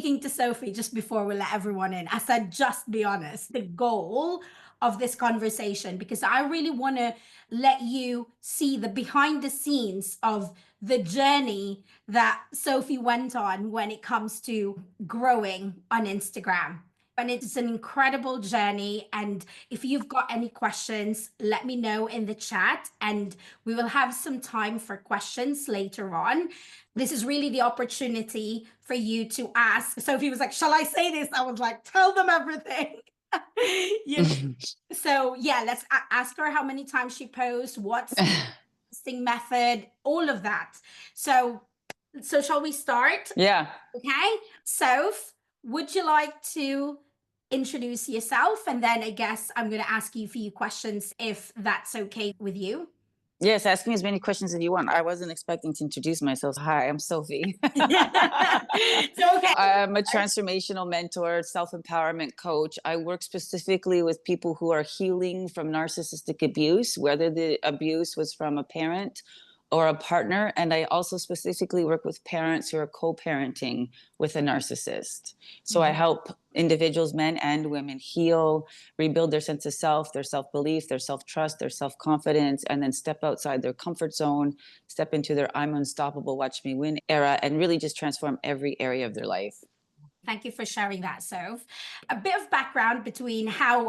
speaking to Sophie just before we let everyone in. I said, just be honest, the goal of this conversation, because I really want to let you see the behind the scenes of the journey that Sophie went on when it comes to growing on Instagram. And it's an incredible journey. And if you've got any questions, let me know in the chat, and we will have some time for questions later on. This is really the opportunity for you to ask. Sophie was like, shall I say this? I was like, tell them everything. you know? So yeah, let's ask her how many times she posts, what's the posting method, all of that. So shall we start? Yeah. Okay. Soph, would you like to introduce yourself? And then I guess I'm going to ask you a few questions if that's okay with you. Yes, ask me as many questions as you want. I wasn't expecting to introduce myself. Hi, I'm Sophie. So, okay. I'm a transformational mentor, self-empowerment coach. I work specifically with people who are healing from narcissistic abuse, whether the abuse was from a parent or a partner. And I also specifically work with parents who are co-parenting with a narcissist. So I help individuals, men and women, heal, rebuild their sense of self, their self-belief, their self-trust, their self-confidence, and then step outside their comfort zone, step into their I'm unstoppable, watch me win era, and really just transform every area of their life. Thank you for sharing that, Soph. A bit of background between how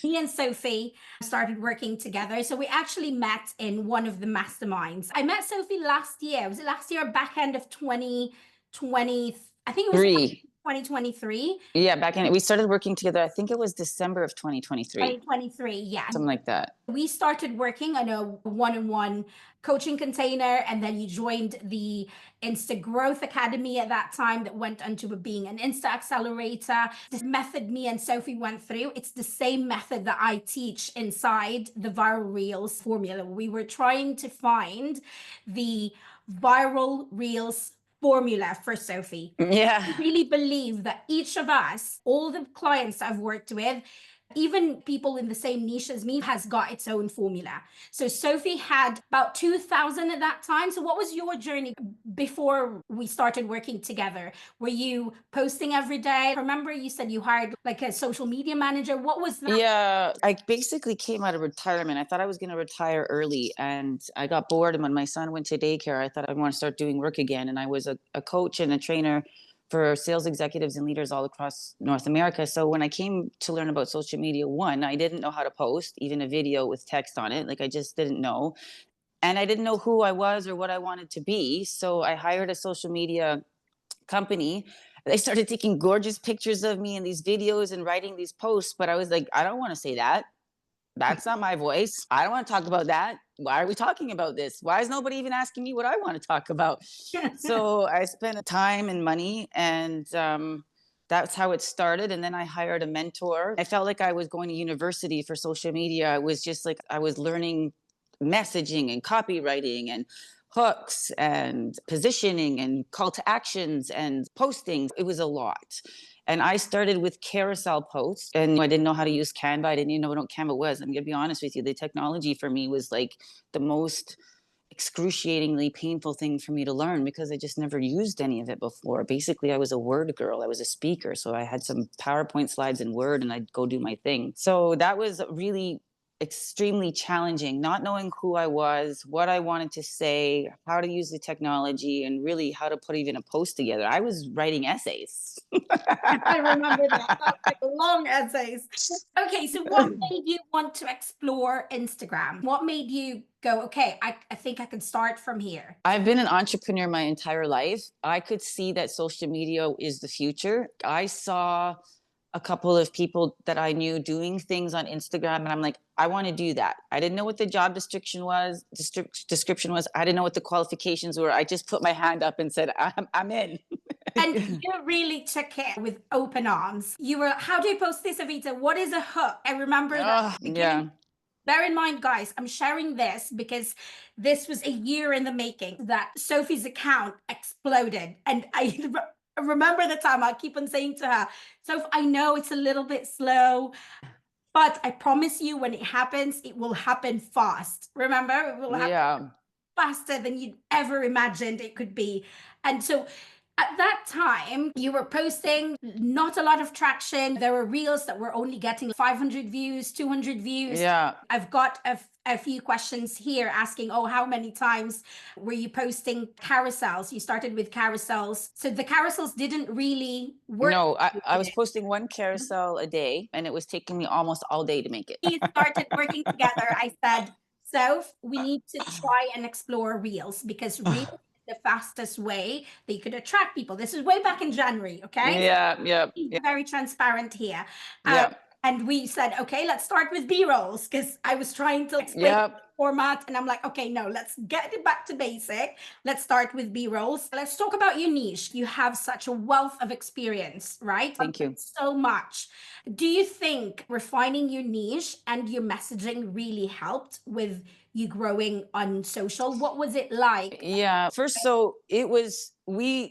me and Sophie started working together. So we actually met in one of the masterminds. I met Sophie last year. Was it last year, back end of 2020? I think it was 2023. Yeah, back in we started working together. I think it was December of 2023. 2023, yeah. Something like that. We started working on a one-on-one coaching container, and then you joined the Insta Growth Academy at that time that went on to being an Insta Accelerator. This method me and Sophie went through, it's the same method that I teach inside the Viral Reels formula. We were trying to find the Viral Reels formula for Sophie. Yeah. I really believe that each of us, all the clients I've worked with, even people in the same niche as me, has got its own formula. So Sophie had about 2,000 at that time. So what was your journey before we started working together? Were you posting every day? Remember you said you hired like a social media manager. What was that? Yeah, I basically came out of retirement. I thought I was going to retire early, and I got bored. And when my son went to daycare, I thought I want to start doing work again. And I was a coach and a trainer for sales executives and leaders all across North America. So when I came to learn about social media, one, I didn't know how to post, even a video with text on it. Like I just didn't know. And I didn't know who I was or what I wanted to be. So I hired a social media company. They started taking gorgeous pictures of me in these videos and writing these posts. But I was like, I don't want to say that. That's not my voice. I don't want to talk about that. Why are we talking about this? Why is nobody even asking me what I want to talk about? So I spent time and money, and that's how it started. And then I hired a mentor. I felt like I was going to university for social media. It was just like I was learning messaging and copywriting and hooks and positioning and call to actions and postings. It was a lot. And I started with carousel posts, and I didn't know how to use Canva. I didn't even know what Canva was. I'm going to be honest with you. The technology for me was like the most excruciatingly painful thing for me to learn because I just never used any of it before. Basically, I was a Word girl. I was a speaker. So I had some PowerPoint slides in Word and I'd go do my thing. So that was really extremely challenging, not knowing who I was, what I wanted to say, how to use the technology, and really how to put even a post together. I was writing essays. I remember that. Like long essays. Okay, so what made you want to explore Instagram? What made you go, okay, I think I can start from here? I've been an entrepreneur my entire life. I could see that social media is the future. I saw a couple of people that I knew doing things on Instagram, and I'm like, I want to do that. I didn't know what the job description was. I didn't know what the qualifications were. I just put my hand up and said, I'm in. And you really took it with open arms. You were, how do you post this, Avita? What is a hook? I remember that. Yeah. Bear in mind, guys, I'm sharing this because this was a year in the making that Sophie's account exploded. And I remember the time I keep on saying to her, Soph, I know it's a little bit slow, but I promise you when it happens, it will happen fast. Remember, it will happen faster than you'd ever imagined it could be. And so At that time, you were posting not a lot of traction. There were reels that were only getting 500 views, 200 views. Yeah. I've got a few questions here asking, oh, how many times were you posting carousels? You started with carousels. So the carousels didn't really work. No, for you, I did was it? posting one carousel a day, and it was taking me almost all day to make it. We started working together. I said, Soph, we need to try and explore reels because reels is the fastest way that you could attract people. This is way back in January, okay? Yeah, yeah, Be yeah, very transparent here. yeah, And we said, okay, let's start with B-rolls because I was trying to explain yeah. format and I'm like, okay, no, let's get it back to basic. Let's start with B-rolls. Let's talk about your niche. You have such a wealth of experience, right? Thank you. So much. Do you think refining your niche and your messaging really helped with you growing on social? What was it like? Yeah. First, so it was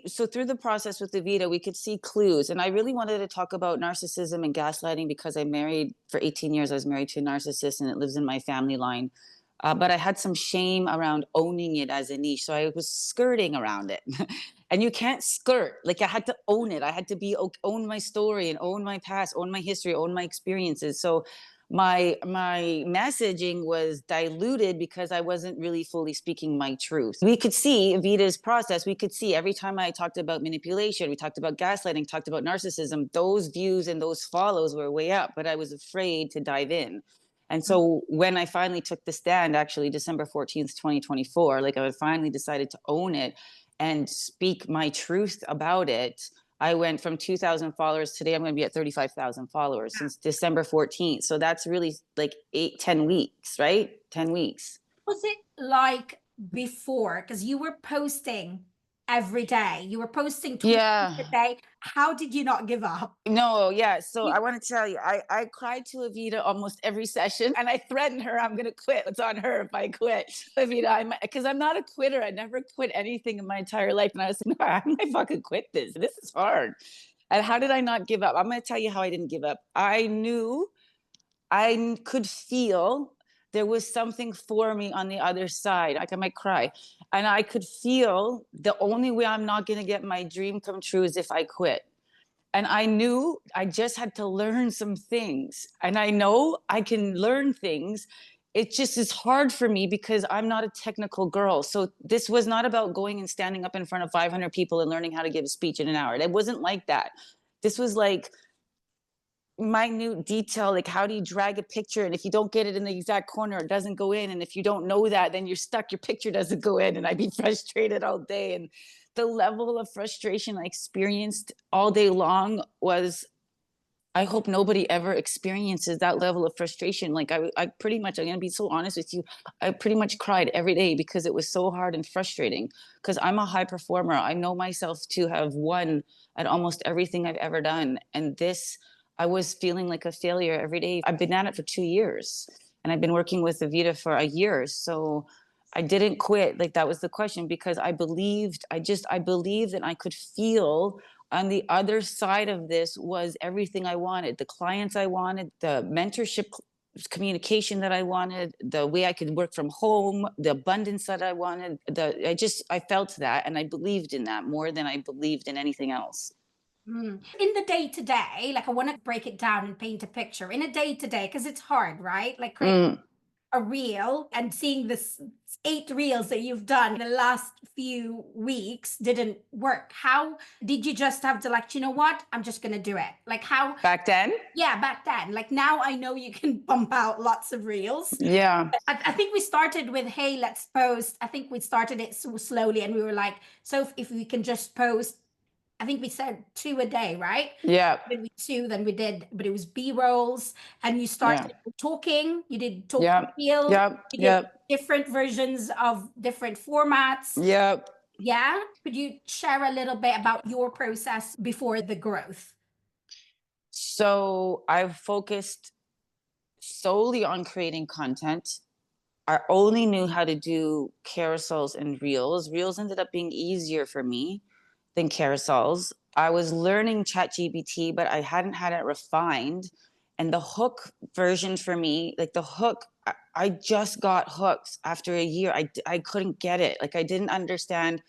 so through the process with Evita, we could see clues. And I really wanted to talk about narcissism and gaslighting because I married for 18 years. I was married to a narcissist and it lives in my family line. But I had some shame around owning it as a niche. So I was skirting around it. And you can't skirt. Like I had to own it. I had to own my story and own my past, own my history, own my experiences. So my messaging was diluted because I wasn't really fully speaking my truth. We could see Evita's process. We could see every time I talked about manipulation, we talked about gaslighting, talked about narcissism, those views and those follows were way up, but I was afraid to dive in. And so when I finally took the stand, actually December 14th, 2024, like I finally decided to own it and speak my truth about it. I went from 2,000 followers. Today I'm going to be at 35,000 followers since December 14th. So that's really like 10 weeks, right? 10 weeks. Was it like before? Because you were posting every day. You were posting 20 Yeah. a day. How did you not give up? No, yeah. So I want to tell you, I cried to Evita almost every session and I threatened her I'm going to quit. It's on her if I quit. Evita, because I'm not a quitter. I never quit anything in my entire life. And I was like, no, how am I fucking quit this? This is hard. And how did I not give up? I'm going to tell you how I didn't give up. I knew could feel there was something for me on the other side. Like I might cry. And I could feel the only way I'm not going to get my dream come true is if I quit. And I knew I just had to learn some things. And I know I can learn things. It just is hard for me because I'm not a technical girl. So this was not about going and standing up in front of 500 people and learning how to give a speech in an hour. It wasn't like that. This was like minute detail, like how do you drag a picture, and if you don't get it in the exact corner it doesn't go in, and if you don't know that then you're stuck, your picture doesn't go in, and I'd be frustrated all day. And the level of frustration I experienced all day long was, I hope nobody ever experiences that level of frustration. Like I pretty much, I'm gonna be so honest with you, I pretty much cried every day because it was so hard and frustrating, because I'm a high performer. I know myself to have won at almost everything I've ever done, and this, I was feeling like a failure every day. I've been at it for 2 years and I've been working with Evita for a year. So I didn't quit. Like that was the question, because I believed, I believed that I could feel on the other side of this was everything I wanted, the clients I wanted, the mentorship communication that I wanted, the way I could work from home, the abundance that I wanted. I felt that, and I believed in that more than I believed in anything else. In the day to day, like I want to break it down and paint a picture in a day to day because it's hard, right? Like creating Mm. a reel and seeing this 8 reels that you've done in the last few weeks didn't work. How did you just have to like, you know what? I'm just gonna do it. Like how? Back then? Yeah, back then. Like now I know you can pump out lots of reels. Yeah. I think we started with, hey, let's post. I think we started it so slowly and we were like, so if we can just post, I think we said 2 a day, right? Yeah. Then we 2, then we did, but it was B-rolls and you started talking, you did talk Yeah. reel, Yeah. you did Yeah. different versions of different formats. Yeah. Yeah. Could you share a little bit about your process before the growth? So I've focused solely on creating content. I only knew how to do carousels and reels. Reels ended up being easier for me than carousels. I was learning ChatGPT, but I hadn't had it refined. And the hook version for me, like the hook, I just got hooked after a year. I couldn't get it. Like I didn't understand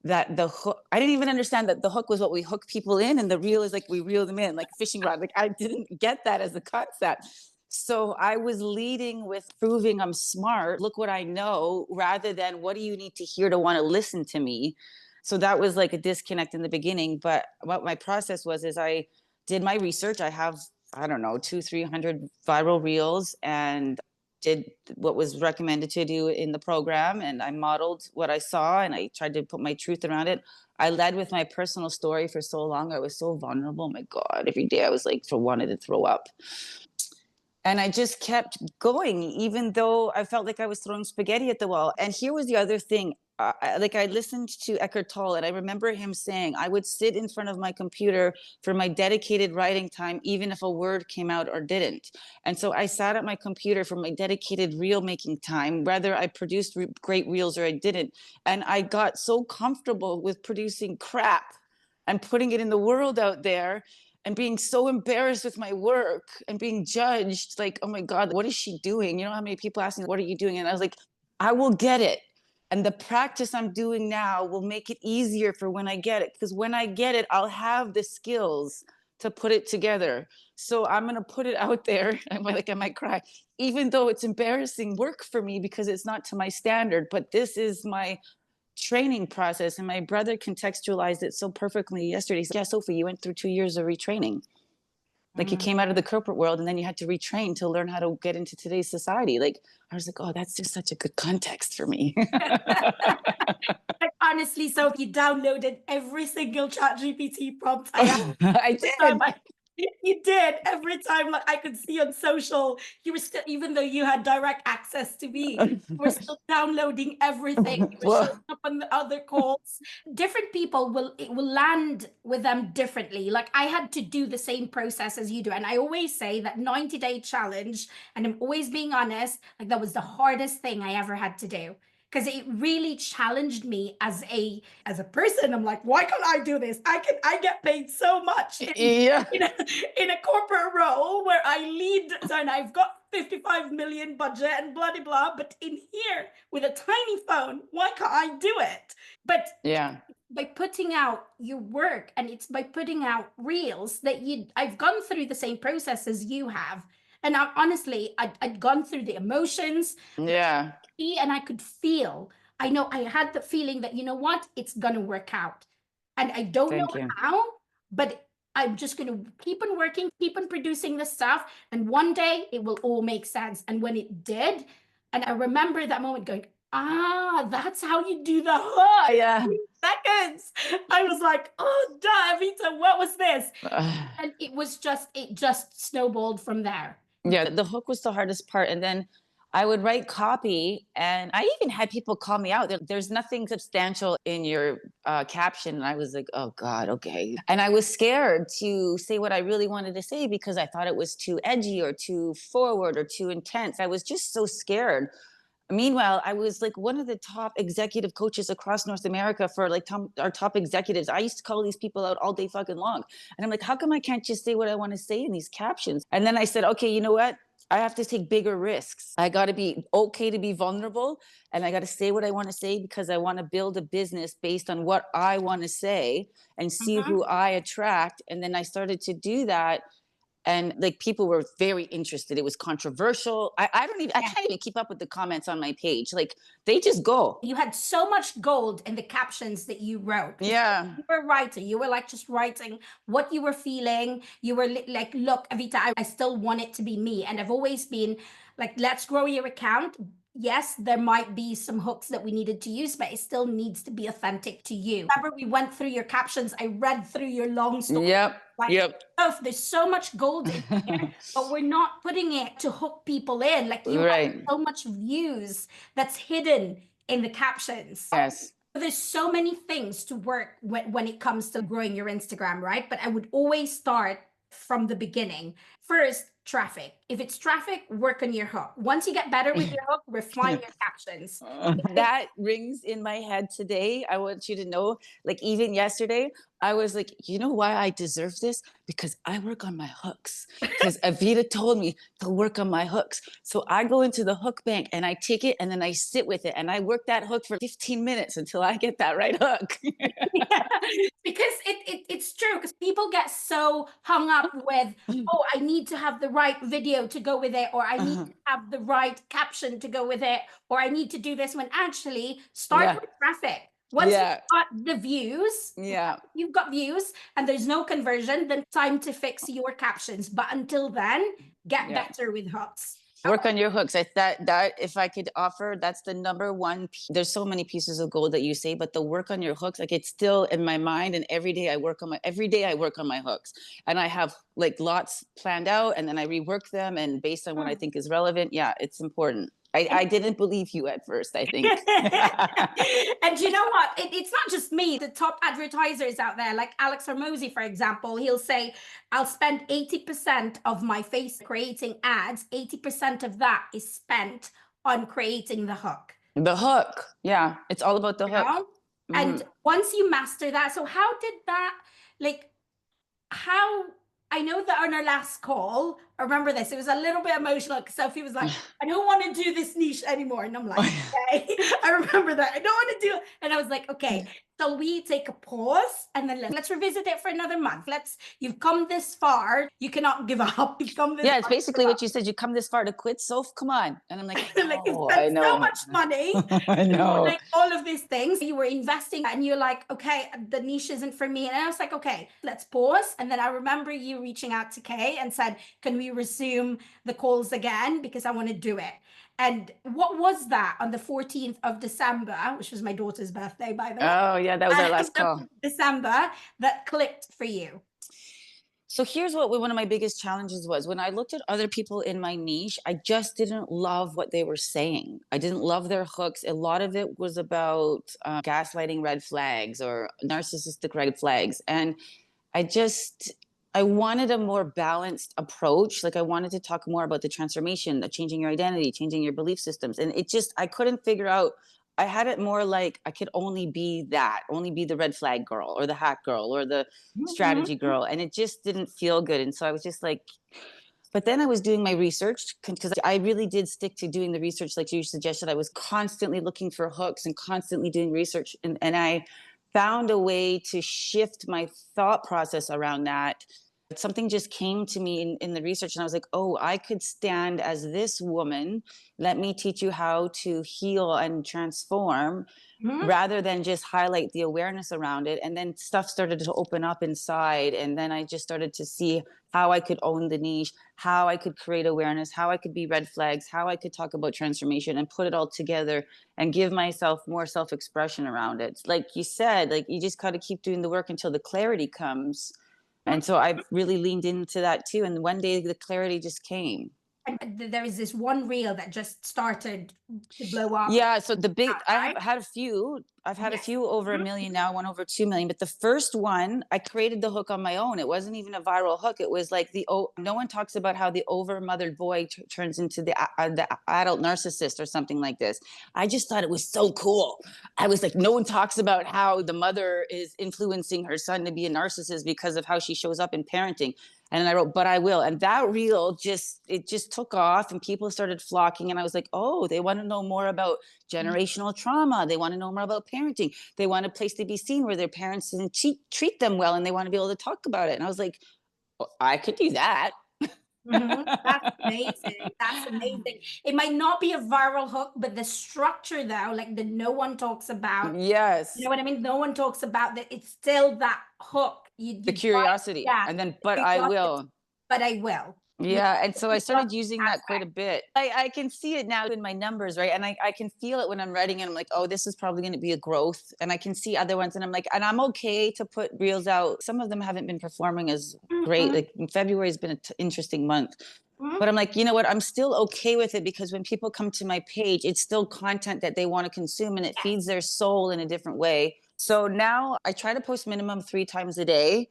that the hook, I didn't even understand that the hook was what we hook people in and the reel is like we reel them in like a fishing rod. Like I didn't get that as a concept. So I was leading with proving I'm smart. Look what I know, rather than what do you need to hear to want to listen to me. So that was like a disconnect in the beginning. But what my process was is I did my research. I have, I don't know, 200-300 viral reels and did what was recommended to do in the program, and I modeled what I saw and I tried to put my truth around it. I led with my personal story for so long. I was so vulnerable. My God, every day I was like, wanted to throw up. And I just kept going, even though I felt like I was throwing spaghetti at the wall. And here was the other thing. I listened to Eckhart Tolle, and I remember him saying, I would sit in front of my computer for my dedicated writing time, even if a word came out or didn't. And so I sat at my computer for my dedicated reel making time, whether I produced great reels or I didn't. And I got so comfortable with producing crap and putting it in the world out there and being so embarrassed with my work and being judged, like, oh my God, what is she doing? You know how many people ask me, what are you doing? And I was like, I will get it. And the practice I'm doing now will make it easier for when I get it. Because when I get it, I'll have the skills to put it together. So I'm going to put it out there. I'm like, I might cry, even though it's embarrassing work for me because it's not to my standard. But this is my training process, and my brother contextualized it so perfectly yesterday. He said, yeah, Sophie, you went through 2 years of retraining. Like you came out of the corporate world and then you had to retrain to learn how to get into today's society. Like I was like, oh, that's just such a good context for me. Like, honestly, so you downloaded every single chat GPT prompt I had. I did. You did. Every time, like I could see on social, you were still, even though you had direct access to me, you were still downloading everything. You were Well, showing up on the other calls. Different people it will land with them differently. Like I had to do the same process as you do. And I always say that 90-day challenge, and I'm always being honest, like that was the hardest thing I ever had to do. Because it really challenged me as a person. I'm like, why can't I do this? I get paid so much yeah. in a corporate role where I lead and I've got 55 million budget and blah blah blah. But in here with a tiny phone, why can't I do it? But Yeah. by putting out your work, and it's by putting out reels that I've gone through the same process as you have. And honestly, I'd gone through the emotions. Yeah. And I could feel, I know I had the feeling that, you know what, it's going to work out. And I don't know Thank you. how, but I'm just going to keep on working, keep on producing the stuff. And one day it will all make sense. And when it did, and I remember that moment going, that's how you do the hook. Yeah. 3 seconds. I was like, oh, duh, Evita, what was this? And it just snowballed from there. Yeah, the hook was the hardest part. And then I would write copy, and I even had people call me out. There's nothing substantial in your caption. And I was like, oh God, okay. And I was scared to say what I really wanted to say because I thought it was too edgy or too forward or too intense. I was just so scared. Meanwhile, I was like one of the top executive coaches across North America for like our top executives. I used to call these people out all day fucking long. And I'm like, how come I can't just say what I want to say in these captions? And then I said, okay, you know what? I have to take bigger risks. I got to be okay to be vulnerable, and I got to say what I want to say because I want to build a business based on what I want to say and see who I attract. And then I started to do that. And like people were very interested. It was controversial. I can't even keep up with the comments on my page. Like they just go. You had so much gold in the captions that you wrote. Yeah. You were writing. You were like just writing what you were feeling. You were like, look, Evita, I still want it to be me. And I've always been like, let's grow your account. Yes, there might be some hooks that we needed to use, but it still needs to be authentic to you. Remember, we went through your captions. I read through your long story. Yep. Like, yep. Oh, there's so much gold in there, but we're not putting it to hook people in. Like you right. have so much views that's hidden in the captions. Yes. There's so many things to work when it comes to growing your Instagram, right? But I would always start from the beginning. First, traffic. If it's traffic, work on your hook. Once you get better with your hook, refine your captions. That rings in my head today. I want you to know, like even yesterday, I was like, you know why I deserve this? Because I work on my hooks. Because Avita told me to work on my hooks. So I go into the hook bank and I take it and then I sit with it and I work that hook for 15 minutes until I get that right hook. Yeah, because it's true, because people get so hung up with, oh, I need to have the right video to go with it, or I need Uh-huh. to have the right caption to go with it, or I need to do this, when actually start Yeah. with traffic. Once you've Yeah. got the views, Yeah. you've got views and there's no conversion, then time to fix your captions. But until then, get Yeah. better with hooks. Work on your hooks. That if I could offer, that's the number one. There's so many pieces of gold that you say, but the work on your hooks, like it's still in my mind. And every day I work on my hooks, and I have like lots planned out, and then I rework them, and based on what I Mm. think is relevant. Yeah, it's important. I didn't believe you at first, I think. And you know what? It's not just me. The top advertisers out there, like Alex Hormozy, for example, he'll say, I'll spend 80% of my face creating ads. 80% of that is spent on creating the hook. The hook. Yeah, it's all about the You hook. know? And Mhm. once you master that, so how did that, like, how, I know that on our last call, I remember this, it was a little bit emotional because Sophie was like, I don't want to do this niche anymore. And I'm like, okay. I remember that. I don't want to do it. And I was like, okay, so we take a pause and then let's revisit it for another month. You've come this far. You cannot give up. You've come this Yeah, it's far. basically what you said. You come this far to quit, Soph. Come on. And I'm like, Like, you've I spent so know, much money, I know. like all of these things you were investing, and you're like, okay, the niche isn't for me. And I was like, okay, let's pause. And then I remember you reaching out to Kay and said, can we resume the calls again, because I want to do it. And what was that on the 14th of December, which was my daughter's birthday, by the way, Oh, yeah, that was our last call. December, that clicked for you? So here's what one of my biggest challenges was. When I looked at other people in my niche, I just didn't love what they were saying. I didn't love their hooks. A lot of it was about gaslighting red flags or narcissistic red flags. And I just, I wanted a more balanced approach. Like I wanted to talk more about the transformation, the changing your identity, changing your belief systems. And it just, I couldn't figure out. I had it more like I could only be that, only be the red flag girl or the hack girl or the strategy Mhm. girl. And it just didn't feel good. And so I was just like, but then I was doing my research because I really did stick to doing the research like you suggested. I was constantly looking for hooks and constantly doing research. And I found a way to shift my thought process around that. Something just came to me in the research, and I was like, oh, I could stand as this woman. Let me teach you how to heal and transform Mhm. rather than just highlight the awareness around it. And then stuff started to open up inside. And then I just started to see how I could own the niche, how I could create awareness, how I could be red flags, how I could talk about transformation and put it all together and give myself more self expression around it. Like you said, like you just got to keep doing the work until the clarity comes. And so I've really leaned into that too. And one day the clarity just came. And there is this one reel that just started to blow up. Yeah, so the big I have Right? had a few. I've had a Yes. few over a Mhm. million now, one over 2 million. But the first one, I created the hook on my own. It wasn't even a viral hook. It was like no one talks about how the overmothered boy turns into the adult narcissist or something like this. I just thought it was so cool. I was like, no one talks about how the mother is influencing her son to be a narcissist because of how she shows up in parenting. And I wrote, but I will. And that reel just took off and people started flocking. And I was like, oh, they want to know more about generational trauma. They want to know more about parenting. They want a place to be seen where their parents didn't treat them well and they want to be able to talk about it. And I was like, well, I could do that. Mhm. That's amazing. That's amazing. It might not be a viral hook, but the structure though, like the no one talks about, you Yes. know what I mean? No one talks about that. It's still that hook. The You got, curiosity. yeah, And then, the but I curiosity, will. but I will. With Yeah, and so I the trust started using that quite a aspect. bit. I can see it now in my numbers, right? And I can feel it when I'm writing and I'm like, oh, this is probably going to be a growth. And I can see other ones and I'm like, and I'm okay to put reels out. Some of them haven't been performing as great. Mhm. Like February has been an interesting month. Mhm. But I'm like, you know what? I'm still okay with it because when people come to my page, it's still content that they want to consume and it feeds their soul in a different way. So now I try to post minimum 3 times a day.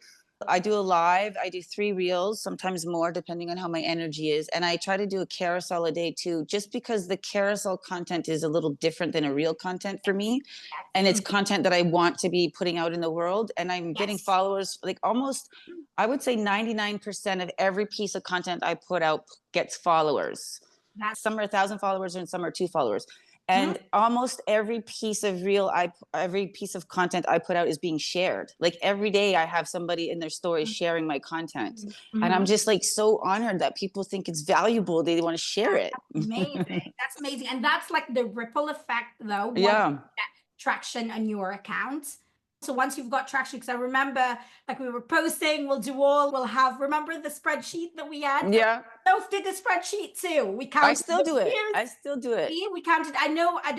I do a live, I do 3 reels, sometimes more depending on how my energy is, and I try to do a carousel a day too, just because the carousel content is a little different than a reel content for me, and it's content that I want to be putting out in the world, and I'm getting Yes. followers, like, almost, I would say 99% of every piece of content I put out gets followers. That's Some are 1,000 followers and some are 2 followers. And almost every piece of every piece of content I put out is being shared. Like every day I have somebody in their story sharing my content. And I'm just like so honored that people think it's valuable. They want to share it. amazing. That's amazing. And that's like the ripple effect, though, once Yeah. you get traction on your account. So once you've got traction, because I remember like we were posting, we'll have, remember the spreadsheet that we had? Yeah. Soph did the spreadsheet too. We counted I still the do it. views. I still do it. We counted. I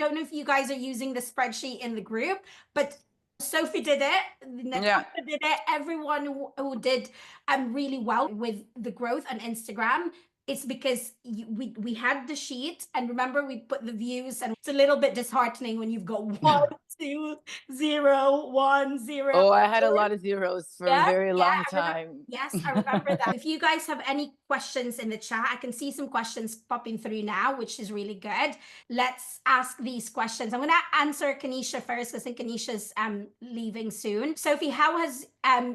don't know if you guys are using the spreadsheet in the group, but Sophie did it. Natasha did it. Everyone who did really well with the growth on Instagram. It's because we had the sheet, and remember we put the views, and it's a little bit disheartening when you've got 1, 2, 0, 1, 0. Oh, I had a lot of zeros for a very long time. Yes, I remember that. If you guys have any questions in the chat, I can see some questions popping through now, which is really good. Let's ask these questions. I'm going to answer Kanisha first, because I think Kanisha's leaving soon. Sophie, how has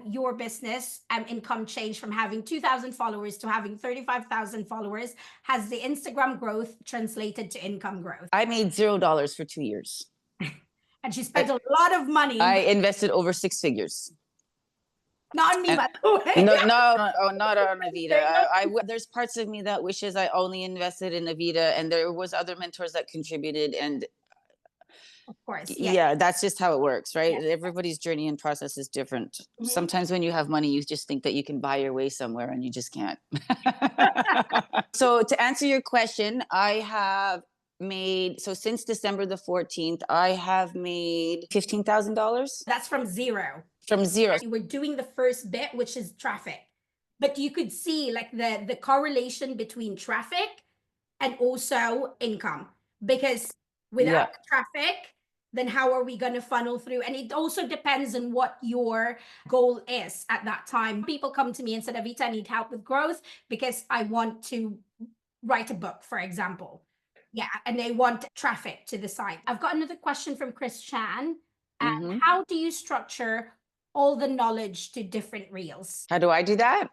your business income changed from having 2,000 followers to having 35,000 followers? Has the Instagram growth translated to income growth? I made $0 for 2 years. And she spent a lot of money. I invested over 6 figures. Not on me, by the way. No, not on Avita. There's parts of me that wishes I only invested in Avita, and there was other mentors that contributed, and of course, yeah, that's just how it works, right? Everybody's journey and process is different. Sometimes when you have money, you just think that you can buy your way somewhere, and you just can't. So to answer your question, I have made, so since December the 14th, I have made $15,000. That's from zero. From zero. You were doing the first bit, which is traffic, but you could see like the correlation between traffic and also income, because without traffic, then how are we going to funnel through? And it also depends on what your goal is at that time. People come to me and said, Avita, I need help with growth because I want to write a book, for example. Yeah, and they want traffic to the site. I've got another question from Chris Chan. How do you structure all the knowledge to different reels? How do I do that?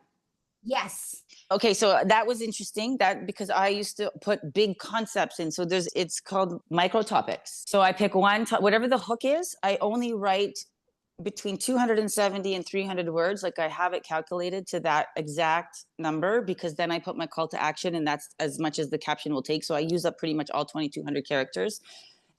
Yes. Okay, so that was interesting, that because I used to put big concepts in. So it's called micro topics. So I pick one, whatever the hook is, I only write between 270 and 300 words. Like I have it calculated to that exact number, because then I put my call to action, and that's as much as the caption will take. So I use up pretty much all 2,200 characters.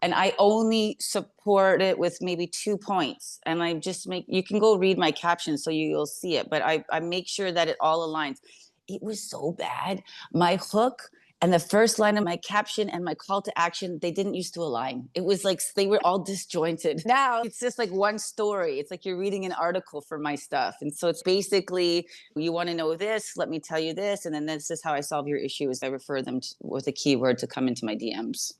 And I only support it with maybe 2 points. And I just you can go read my captions so you'll see it, but I make sure that it all aligns. It was so bad. My hook and the first line of my caption and my call to action, they didn't used to align. It was like they were all disjointed. Now it's just like one story. It's like you're reading an article for my stuff. And so it's basically, you want to know this, let me tell you this. And then this is how I solve your issue, is I refer them with a keyword to come into my DMs.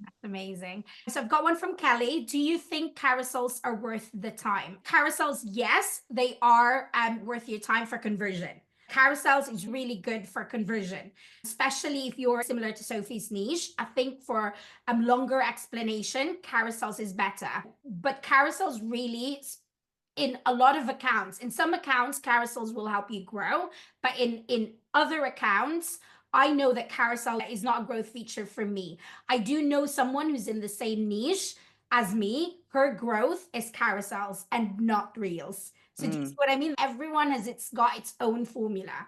That's amazing. So I've got one from Kelly. Do you think carousels are worth the time? Carousels, yes, they are worth your time for conversion. Carousels is really good for conversion, especially if you're similar to Sophie's niche. I think for a longer explanation, carousels is better. But carousels really, in a lot of accounts, in some accounts, carousels will help you grow. But in other accounts, I know that carousel is not a growth feature for me. I do know someone who's in the same niche as me. Her growth is carousels and not reels. So do you see what I mean? Everyone has got its own formula.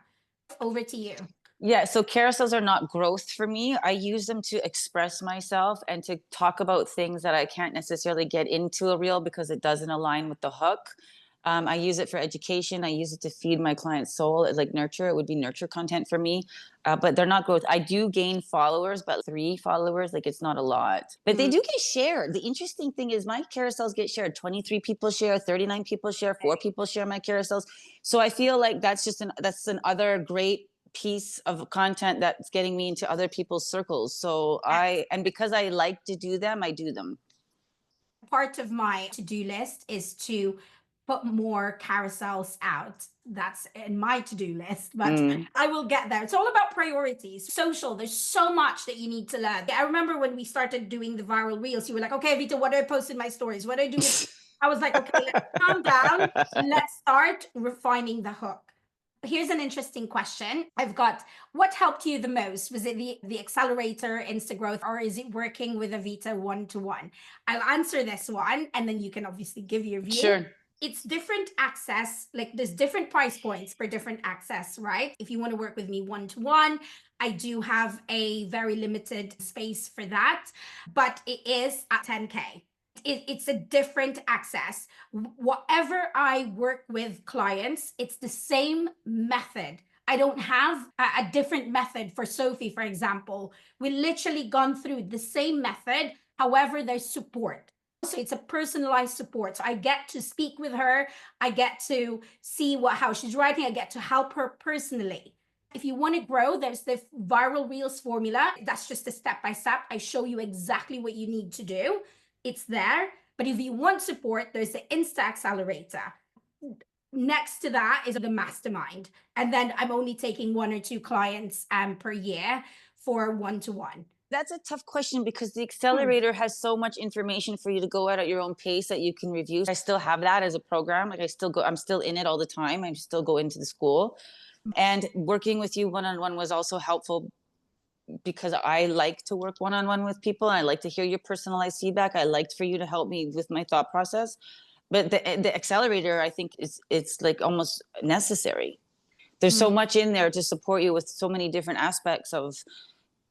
Over to you. Yeah, so carousels are not growth for me. I use them to express myself and to talk about things that I can't necessarily get into a reel because it doesn't align with the hook. I use it for education. I use it to feed my client's soul. It's like nurture. It would be nurture content for me, but they're not growth. I do gain followers, but 3 followers, like it's not a lot, but they do get shared. The interesting thing is my carousels get shared. 23 people share, 39 people share, 4 people share my carousels. So I feel like that's just that's another great piece of content that's getting me into other people's circles. So and because I like to do them, I do them. Part of my to-do list is to put more carousels out. That's in my to-do list, but Mm. I will get there. It's all about priorities. Social, there's so much that you need to learn. I remember when we started doing the viral reels, you were like, okay, Vita, what do I post in my stories? What do I do with I was like, okay, let's calm down. Let's start refining the hook. Here's an interesting question. I've got, what helped you the most? Was it the accelerator, Instagrowth, or is it working with Avita one-to-one? I'll answer this one, and then you can obviously give your view. Sure. It's different access, like there's different price points for different access, right? If you want to work with me one-to-one, I do have a very limited space for that, but it is at 10K. It's a different access. Whatever I work with clients, it's the same method. I don't have a different method for Sophie, for example. We literally gone through the same method. However, there's support. So it's a personalized support. So I get to speak with her. I get to see how she's writing. I get to help her personally. If you want to grow, there's the viral reels formula. That's just a step by step. I show you exactly what you need to do. It's there. But if you want support, there's the Insta Accelerator. Next to that is the mastermind. And then I'm only taking 1 or 2 clients per year for one-to-one. That's a tough question because the accelerator has so much information for you to go at your own pace that you can review. I still have that as a program. Like I'm still in it all the time. I still go into the school. And working with you one-on-one was also helpful because I like to work one-on-one with people. I like to hear your personalized feedback. I liked for you to help me with my thought process. But the accelerator, I think it's like almost necessary. There's so much in there to support you with so many different aspects of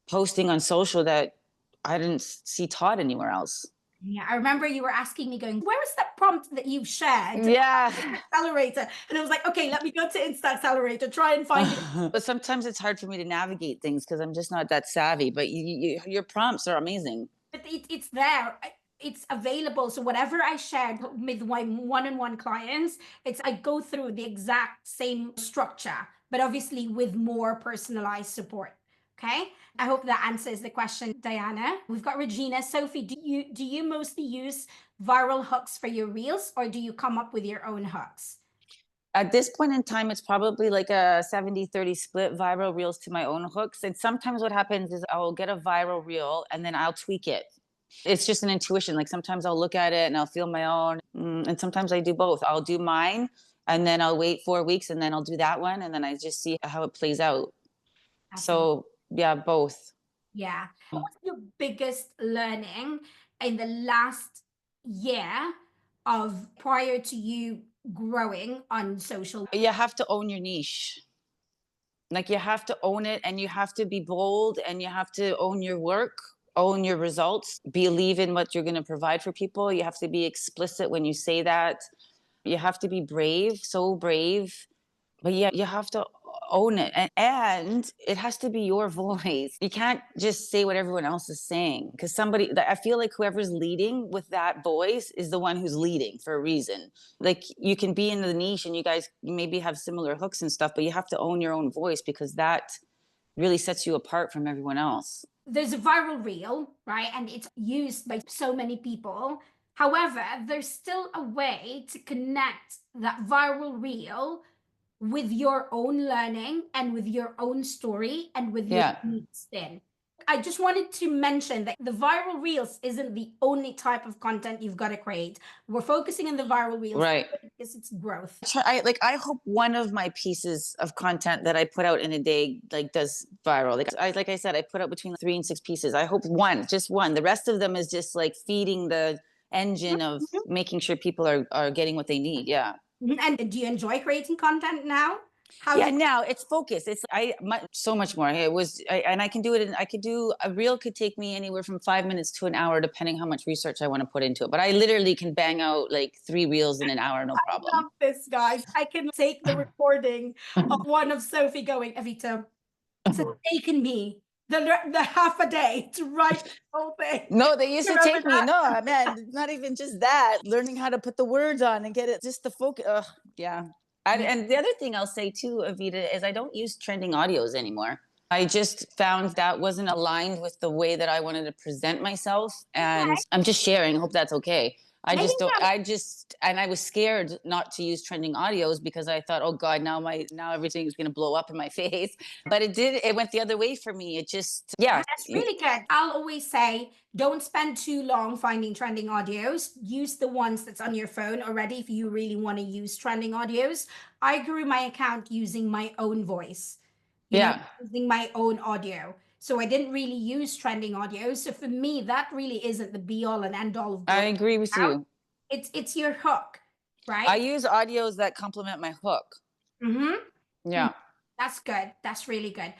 posting on social that I didn't see taught anywhere else. Yeah, I remember you were asking me, going, where is that prompt that you've shared? Yeah. Accelerator. And I was like, okay, let me go to Insta Accelerator, try and find it. But sometimes it's hard for me to navigate things because I'm just not that savvy. But your prompts are amazing. But it's there. It's available. So whatever I shared with my one-on-one clients, I go through the exact same structure, but obviously with more personalized support. Okay. I hope that answers the question, Diana. We've got Regina. Sophie, do you mostly use viral hooks for your reels, or do you come up with your own hooks? At this point in time, it's probably like a 70-30 split, viral reels to my own hooks. And sometimes what happens is I'll get a viral reel and then I'll tweak it. It's just an intuition. Like sometimes I'll look at it and I'll feel my own. And sometimes I do both. I'll do mine and then I'll wait 4 weeks and then I'll do that one. And then I just see how it plays out. So yeah, both. Yeah. What's your biggest learning in the last year of prior to you growing on social? You have to own your niche. Like you have to own it and you have to be bold and you have to own your work, own your results, believe in what you're going to provide for people. You have to be explicit when you say that. You have to be brave, so brave. But yeah, you have to own it. And it has to be your voice. You can't just say what everyone else is saying because I feel like whoever's leading with that voice is the one who's leading for a reason. Like you can be in the niche and you guys maybe have similar hooks and stuff, but you have to own your own voice because that really sets you apart from everyone else. There's a viral reel, right? And it's used by so many people. However, there's still a way to connect that viral reel with your own learning and with your own story and with your unique spin. I just wanted to mention that the viral reels isn't the only type of content you've got to create. We're focusing on the viral reels, right? Because it's growth. I hope one of my pieces of content that I put out in a day does viral. Like I said, I put out between 3 and 6 pieces. I hope just one. The rest of them is just like feeding the engine of making sure people are getting what they need. Yeah. And do you enjoy creating content now? Now it's focused. So much more. And I can do it. I could do a reel could take me anywhere from 5 minutes to an hour, depending how much research I want to put into it. But I literally can bang out like 3 reels in an hour, no problem. I love this, guys. I can take the recording of one of Sophie going, Avita, it's taken me the half a day to write the whole thing. No, they used to take me. No, man, not even just that. Learning how to put the words on and get it, just the focus. Yeah. And the other thing I'll say too, Avita, is I don't use trending audios anymore. I just found that wasn't aligned with the way that I wanted to present myself. And I'm just sharing. I hope that's okay. I Yeah, just don't, yeah, and I was scared not to use trending audios because I thought, oh God, now everything is going to blow up in my face. But it went the other way for me. It just, yeah. that's really good. I'll always say, don't spend too long finding trending audios. Use the ones that's on your phone already if you really want to use trending audios. I grew my account using my own voice, Yeah, using my own audio. So I didn't really use trending audio. So for me, that really isn't the be all and end all of I growing agree with out. you. It's your hook, I right? use audios that complement my hook. Mm-hmm. Yeah. That's good. That's really good.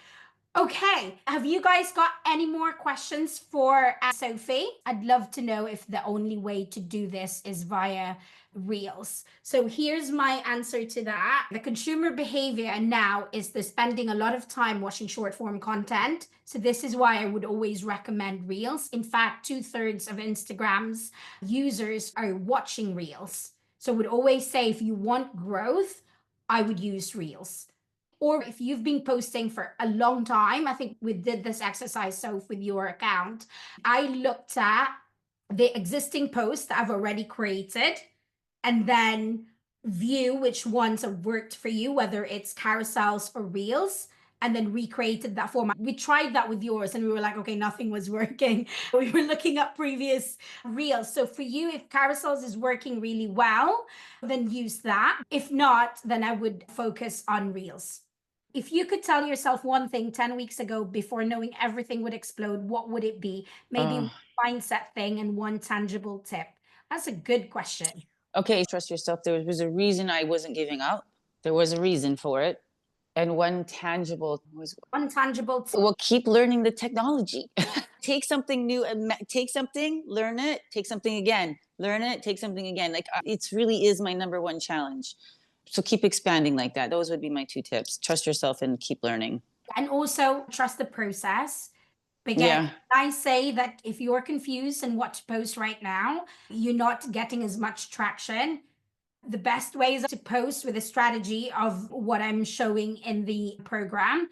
Okay, have you guys got any more questions for Sophie? I'd love to know if the only way to do this is via Reels. So here's my answer to that. The consumer behavior now is they're spending a lot of time watching short form content. So this is why I would always recommend Reels. In fact, 2/3 of Instagram's users are watching Reels. So I would always say if you want growth, I would use Reels. Or if you've been posting for a long time, I think we did this exercise, so with your account, I looked at the existing posts that I've already created and then view which ones have worked for you, whether it's carousels or reels, and then recreated that format. We tried that with yours and we were like, okay, nothing was working. We were looking up previous reels. So for you, if carousels is working really well, then use that. If not, then I would focus on reels. If you could tell yourself one thing 10 weeks ago before knowing everything would explode, what would it be? Maybe Uh, one mindset thing and one tangible tip. That's a good question. okay, trust yourself. There was a reason I wasn't giving up. There was a reason for it. And one tangible was, One tangible tip. well, keep learning the technology. Take something new and take something, learn it, take something again, learn it, take something again. Like it's really is my number one challenge. So keep expanding like that. Those would be my two tips. Trust yourself and keep learning. And also trust the process. Again, Yeah. I say that if you're confused and what to post right now, you're not getting as much traction. The best way is to post with a strategy of what I'm showing in the program,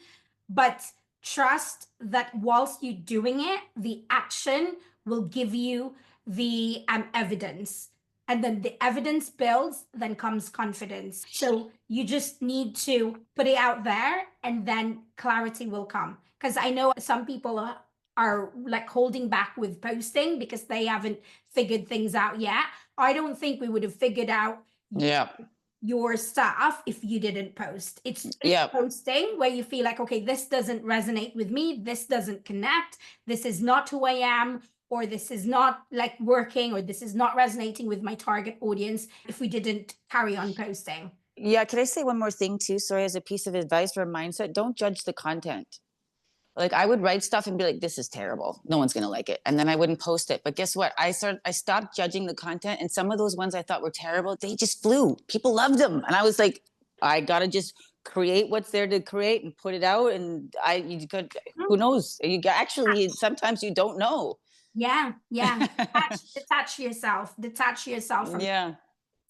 but trust that whilst you're doing it, the action will give you the evidence. And then the evidence builds, then comes confidence. So you just need to put it out there and then clarity will come. Because I know some people are like holding back with posting because they haven't figured things out yet. I don't think we would have figured out Yeah. your stuff if you didn't post. It's Yeah. posting where you feel like, okay, this doesn't resonate with me, this doesn't connect, this is not who I am, or this is not like working, or this is not resonating with my target audience if we didn't carry on posting. Yeah. Can I say one more thing too? Sorry, as a piece of advice for a mindset, don't judge the content. Like I would write stuff and be like, this is terrible. No one's gonna like it. And then I wouldn't post it. But guess what? I stopped judging the content. And some of those ones I thought were terrible, they just flew. People loved them. And I was like, I gotta just create what's there to create and put it out. And you could, who knows? Actually, sometimes you don't know. Yeah. Detach yourself from. Yeah.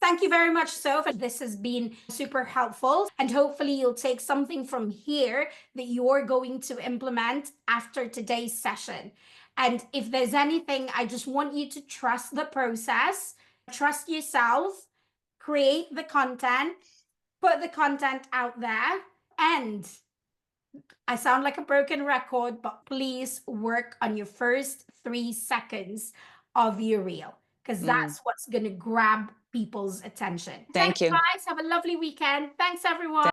Thank you very much, Soph. This has been super helpful. And hopefully, you'll take something from here that you're going to implement after today's session. And if there's anything, I just want you to trust the process, trust yourself, create the content, put the content out there. And I sound like a broken record, but please work on your first 3 seconds of your reel because that's what's going to grab people's attention. Thank Thanks, you. guys. Have a lovely weekend. Thanks, everyone.